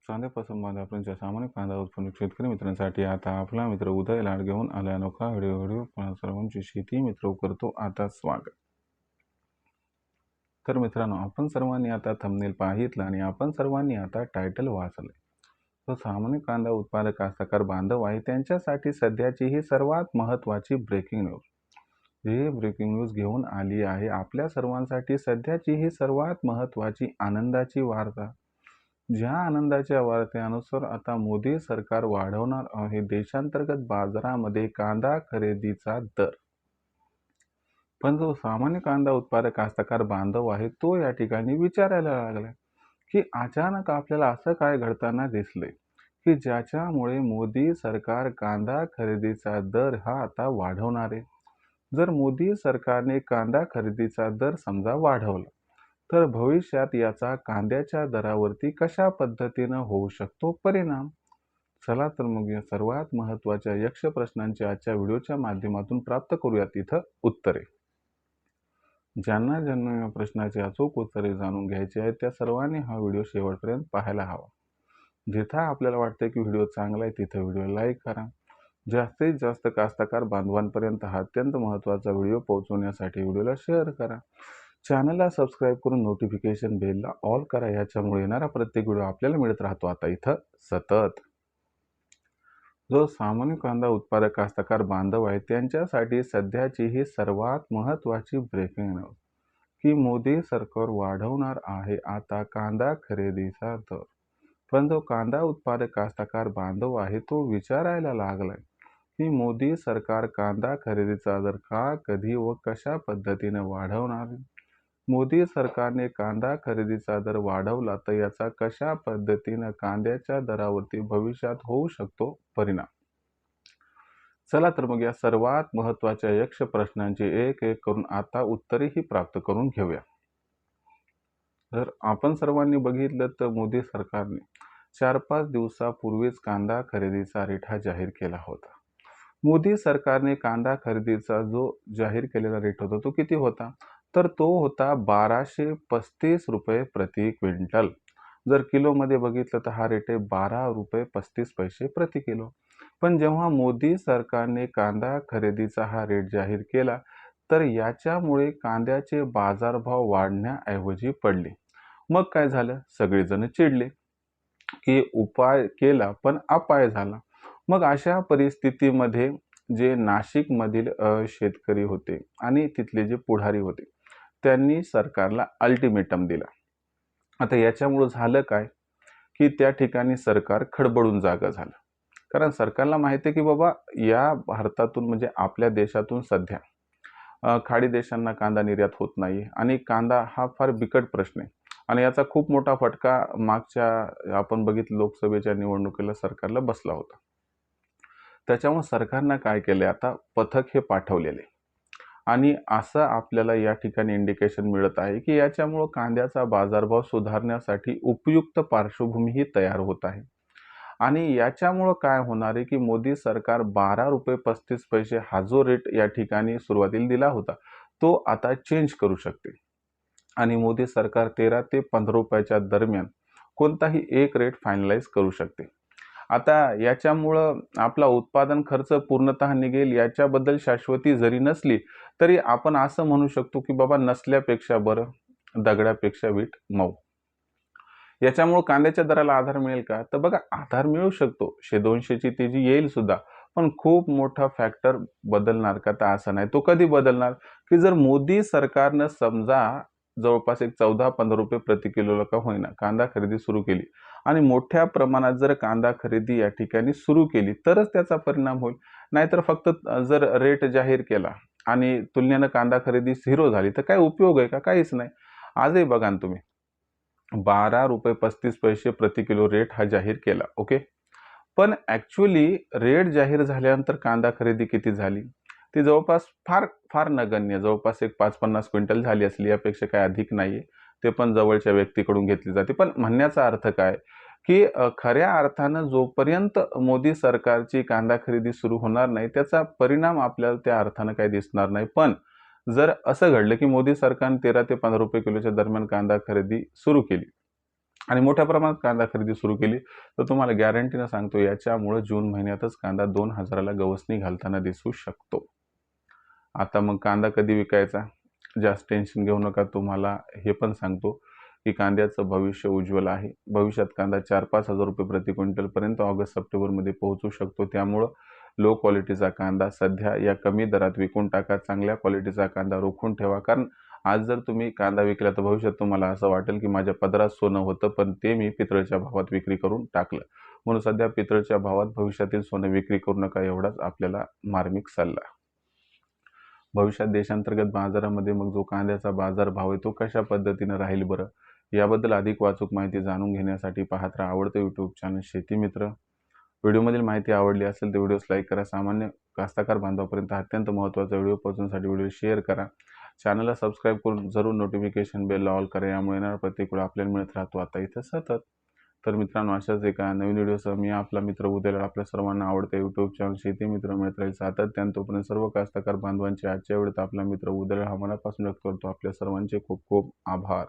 चांदेपासून बांधापर्यंतच्या सामान्य कांदा उत्पन्न शेतकरी मित्रांसाठी आता आपला मित्र उदय लाड घेऊन आला अनोखा व्हिडिओ सर्वांची शेती मित्र करतो आता स्वागत। तर मित्रांनो, आपण सर्वांनी आता थंबनेल पाहितलं आणि आपण सर्वांनी आता टायटल वाचले। तो सामान्य कांदा उत्पादक कास्तकार बांधव आहे त्यांच्यासाठी सध्याची ही सर्वात महत्त्वाची ब्रेकिंग न्यूज। ही ब्रेकिंग न्यूज घेऊन आली आहे आपल्या सर्वांसाठी सध्याची ही सर्वात महत्त्वाची आनंदाची वार्ता। ज्या आनंदाच्या वार्तेनुसार आता मोदी सरकार वाढवणार आहे देशांतर्गत बाजारामध्ये कांदा खरेदीचा दर। पण जो सामान्य कांदा उत्पादक कास्तकार बांधव आहे तो या ठिकाणी विचारायला लागला की अचानक आपल्याला असं काय घडताना दिसले की ज्याच्यामुळे मोदी सरकार कांदा खरेदीचा दर हा आता वाढवणार आहे। जर मोदी सरकारने कांदा खरेदीचा दर समजा वाढवला तर भविष्यात याचा कांद्याच्या दरावरती कशा पद्धतीने होऊ शकतो परिणाम। चला तर मग या सर्वात महत्त्वाच्या यक्ष प्रश्नांची आजच्या व्हिडिओच्या माध्यमातून प्राप्त करूयात इथं उत्तरे। ज्यांना या प्रश्नाचे अचूक उत्तरे जाणून घ्यायची आहेत त्या सर्वांनी हा व्हिडिओ शेवटपर्यंत पाहायला हवा। जिथं आपल्याला वाटतं की व्हिडिओ चांगला आहे तिथं व्हिडिओ लाईक करा। जास्तीत जास्त कास्तकार बांधवांपर्यंत हा अत्यंत महत्त्वाचा व्हिडिओ पोहोचवण्यासाठी व्हिडिओला शेअर करा। चॅनलला सबस्क्राईब करून नोटिफिकेशन बेलला ऑल करा, याच्यामुळे येणारा प्रत्येक व्हिडिओ आपल्याला मिळत राहतो आता इथं सतत। जो सामान्य कांदा उत्पादक कास्तकार बांधव आहे त्यांच्यासाठी सध्याची ही सर्वात महत्त्वाची ब्रेकिंग न्यूज की मोदी सरकार वाढवणार आहे आता कांदा खरेदीचा दर। पण जो कांदा उत्पादक कास्तकार बांधव आहे तो विचारायला लागलाय की मोदी सरकार कांदा खरेदीचा दर का, कधी व कशा पद्धतीने वाढवणार। मोदी सरकारने कांदा खरेदीचा दर वाढवला तर याचा कशा पद्धतीने कांद्याच्या दरावरती भविष्यात होऊ शकतो परिणाम। चला तर मग या सर्वात महत्त्वाच्या यक्ष प्रश्नांची एक एक करून आता उत्तरेही प्राप्त करून घेऊया। तर आपण सर्वांनी बघितलं तर मोदी सरकारने 4-5 दिवसापूर्वीच कांदा खरेदीचा रेट हा जाहीर केला होता। मोदी सरकारने कांदा खरेदीचा जो जाहीर केलेला रेट होता तो किती होता, तर तो होता 1235 रुपये प्रति क्विंटल। जर किलोमध्ये बघितलं तर हा रेट आहे 12 रुपये 35 पैसे प्रति किलो। पण जेव्हा मोदी सरकारने कांदा खरेदीचा हा रेट जाहीर केला तर याच्यामुळे कांद्याचे बाजारभाव वाढण्याऐवजी पडले। मग काय झालं, सगळेजण चिडले की उपाय केला पण अपाय झाला। मग अशा परिस्थितीमध्ये जे नाशिकमधील शेतकरी होते आणि तिथले जे पुढारी होते त्यांनी सरकारला अल्टिमेटम दिला। आता याच्यामुळे झालं काय की त्या ठिकाणी सरकार खडबडून जागा झालं, कारण सरकारला माहिती आहे की बाबा या भारतातून म्हणजे आपल्या देशातून सध्या खाडी देशांना कांदा निर्यात होत नाही आणि कांदा हा फार बिकट प्रश्न आहे आणि याचा खूप मोठा फटका मागच्या आपण बघितलं लोकसभेच्या निवडणुकीला सरकारला बसला होता। त्याच्यामुळे सरकारने काय केले, आता पथक हे पाठवलेले आणि असं आपल्याला या ठिकाणी इंडिकेशन मिळत आहे की याच्यामुळे कांद्याचा बाजारभाव सुधारण्यासाठी उपयुक्त पार्श्वभूमीही तयार होत आहे। आणि याच्यामुळे काय होणार आहे की मोदी सरकार 12 रुपये 35 पैसे हा जो रेट या ठिकाणी सुरुवातीला दिला होता तो आता चेंज करू शकते आणि मोदी सरकार 13 ते 15 रुपयाच्या दरम्यान कोणताही एक रेट फायनलाइज करू शकते। आता याच्यामुळं आपला उत्पादन खर्च पूर्णतः निघेल याच्याबद्दल शाश्वती जरी नसली तरी आपण असं म्हणू शकतो की बाबा नसल्यापेक्षा बरं, दगडापेक्षा वीट मऊ। याच्यामुळे कांद्याच्या दराला आधार मिळेल का, तर बघा आधार मिळू शकतो, 100-200 ची तेजी येईल सुद्धा, पण खूप मोठा फॅक्टर बदलणार का, तर असं नाही। तो कधी बदलणार की जर मोदी सरकारनं समजा जवळपास एक 14-15 रुपये प्रति किलोला का होईना कांदा खरेदी सुरू केली आणि मोठ्या प्रमाणात जर कांदा खरेदी या ठिकाणी सुरू केली तरच त्याचा परिणाम होईल। नाहीतर फक्त जर रेट जाहीर केला आणि तुलनेनं कांदा खरेदी 0 झाली तर काय उपयोग आहे का, काहीच नाही। आजही बघा ना तुम्ही 12 रुपये 35 पैसे प्रति किलो रेट हा जाहीर केला, ओके। पण ॲक्च्युअली रेट जाहीर झाल्यानंतर कांदा खरेदी किती झाली, ती जवळपास फार फार नगण्य, जवळपास एक 5-50 क्विंटल झाली असली, यापेक्षा काही अधिक नाहीये। ते पण जवळच्या व्यक्तीकडून घेतली जाते। पण म्हणण्याचा अर्थ काय की खऱ्या अर्थानं जोपर्यंत मोदी सरकारची कांदा खरेदी सुरू होणार नाही त्याचा परिणाम आपल्याला त्या अर्थानं काही दिसणार नाही। पण जर असं घडलं की मोदी सरकारने 13 ते 15 रुपये किलोच्या दरम्यान कांदा खरेदी सुरू केली आणि मोठ्या प्रमाणात कांदा खरेदी सुरू केली तर तुम्हाला गॅरंटीनं सांगतो याच्यामुळे जून महिन्यातच कांदा 2000ला गवसणी घालताना दिसू शकतो. आता मग कांदा कधी विकायचा? जास्त टेन्शन घेऊ नका. तुम्हाला हे पण सांगतो की कांद्याचं भविष्य उज्ज्वल आहे. भविष्यात कांदा 4-5 हजार रुपये प्रति क्विंटलपर्यंत ऑगस्ट-सप्टेंबरमध्ये पोहोचू शकतो. त्यामुळं लो क्वालिटीचा कांदा सध्या या कमी दरात विकून टाका. चांगल्या क्वालिटीचा कांदा रोखून ठेवा. कारण आज जर तुम्ही कांदा विकला तर भविष्यात तुम्हाला असं वाटेल की माझ्या पदरात सोनं होतं, पण ते मी पितळच्या भावात विक्री करून टाकलं. म्हणून सध्या पितळच्या भावात भविष्यातील सोनं विक्री करू नका, एवढाच आपल्याला मार्मिक सल्ला. भविष्यात देशांतर्गत बाजारामध्ये मग जो कांद्याचा बाजारभाव आहे तो कशा पद्धतीनं राहील बरं? याबद्दल अधिक अचूक माहिती जाणून घेण्यासाठी पाहत राहा आवडतं यूट्यूब चॅनल शेती मित्र. व्हिडिओमधील माहिती आवडली असेल तर व्हिडिओस लाईक करा. सामान्य कास्तकार बांधवापर्यंत अत्यंत महत्त्वाचा व्हिडिओ पोहोचवण्यासाठी व्हिडिओ शेअर करा. चॅनलला सबस्क्राईब करून जरूर नोटिफिकेशन बेल ऑल करा. यामुळे येणारा प्रत्येक वेळा आपल्याला मिळत राहतो आता इथं सतत. तर मित्रांनो, अशाच एका नवीन व्हिडिओसह मी आपला मित्र उद्याला आपल्या सर्वांना आवडतं यूट्यूब चॅनल शेती मित्र मिळत राहील सातत्यानं. तोपर्यंत सर्व कास्तकार बांधवांचे आजच्या वेळेत आपला मित्र उद्याला हा मनापासून व्यक्त करतो. आपल्या सर्वांचे खूप खूप आभार.